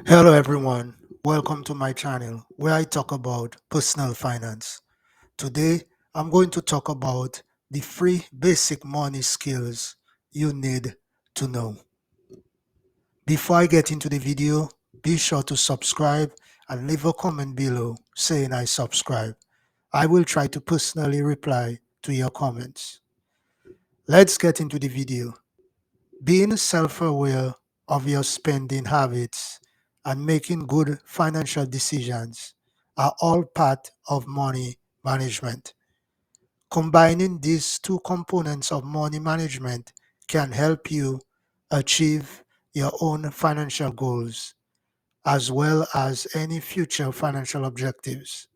Hello everyone, welcome to my channel where I talk about personal finance. Today I'm going to talk about the three basic money skills you need to know. Before I get into the video, be sure to subscribe and leave a comment below saying I subscribe. I will try to personally reply to your comments. Let's get into the video. Being self-aware of your spending habits and making good financial decisions are all part of money management. Combining these two components of money management can help you achieve your own financial goals as well as any future financial objectives.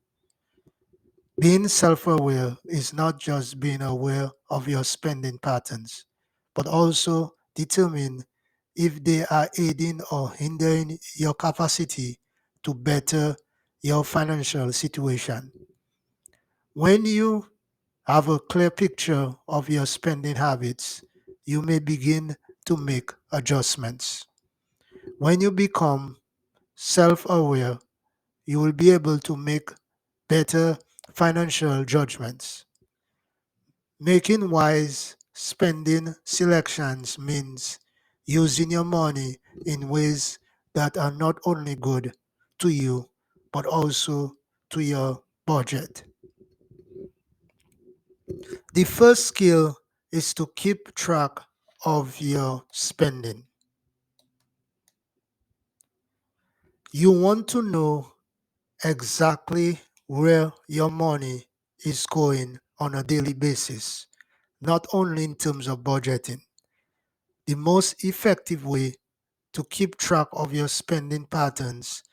Being self aware is not just being aware of your spending patterns, but also determine if they are aiding or hindering your capacity to better your financial situation. When you have a clear picture of your spending habits, you may begin to make adjustments. When you become self aware, you will be able to make better financial judgments. Making wise spending selections means using your money in ways that are not only good to you, but also to your budget. The first skill is to keep track of your spending. You want to know exactly where your money is going on a daily basis, not only in terms of budgeting. The most effective way to keep track of your spending patterns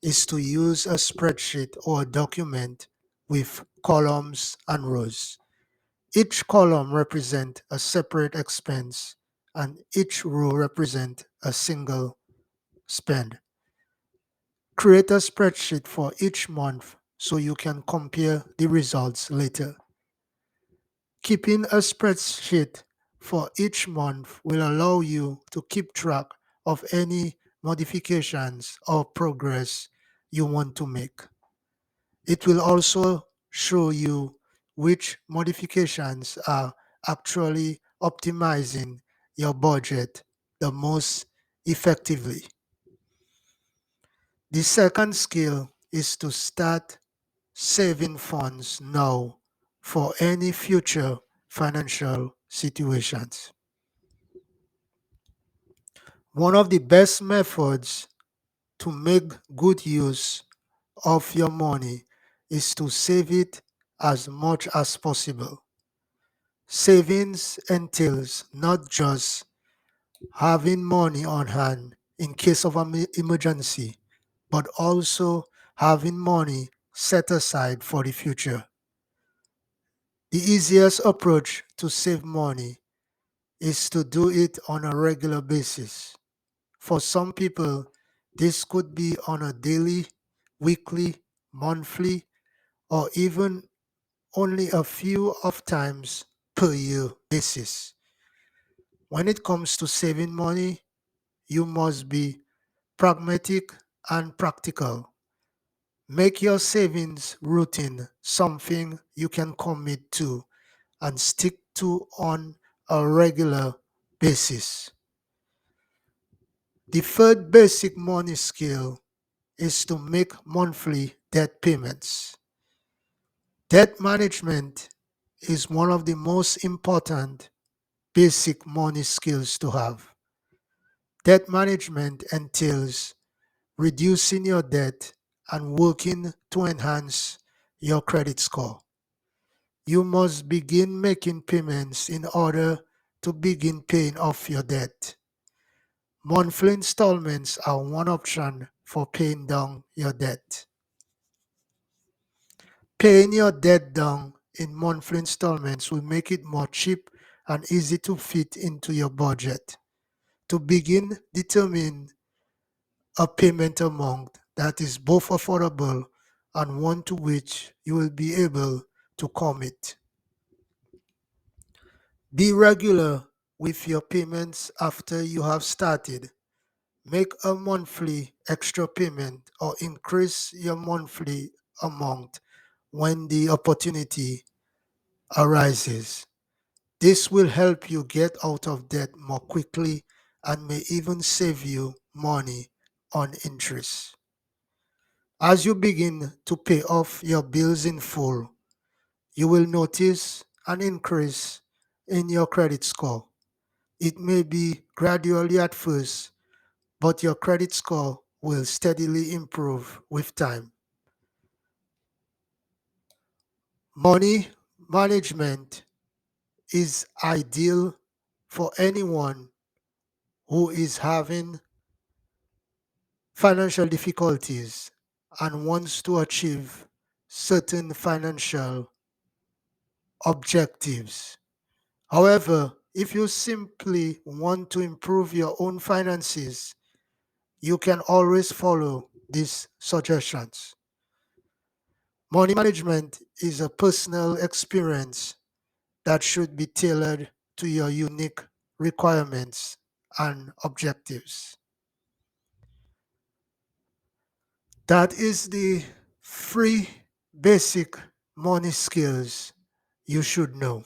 is to use a spreadsheet or a document with columns and rows. Each column represents a separate expense and each row represents a single spend. Create a spreadsheet for each month so you can compare the results later. Keeping a spreadsheet for each month will allow you to keep track of any modifications or progress you want to make. It will also show you which modifications are actually optimizing your budget the most effectively. The second skill is to start saving funds now for any future financial situations. One of the best methods to make good use of your money is to save it as much as possible. Savings entails not just having money on hand in case of an emergency, but also having money set aside for the future. The easiest approach to save money is to do it on a regular basis. For some people, this could be on a daily, weekly, monthly, or even only a few of times per year basis. When it comes to saving money, you must be pragmatic and practical. Make your savings routine something you can commit to and stick to on a regular basis. The third basic money skill is to make monthly debt payments. Debt management is one of the most important basic money skills to have. Debt management entails reducing your debt and working to enhance your credit score. You must begin making payments in order to begin paying off your debt. Monthly installments are one option for paying down your debt. Paying your debt down in monthly installments will make it more cheap and easy to fit into your budget. To begin, determine a payment amount that is both affordable and one to which you will be able to commit. Be regular with your payments after you have started. Make a monthly extra payment or increase your monthly amount when the opportunity arises. This will help you get out of debt more quickly and may even save you money on interest. As you begin to pay off your bills in full, you will notice an increase in your credit score. It may be gradually at first, but your credit score will steadily improve with time. Money management is ideal for anyone who is having financial difficulties and wants to achieve certain financial objectives. However, if you simply want to improve your own finances, you can always follow these suggestions. Money management is a personal experience that should be tailored to your unique requirements and objectives. That is the free basic money skills you should know.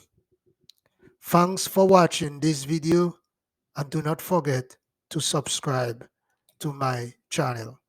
Thanks for watching this video and do not forget to subscribe to my channel.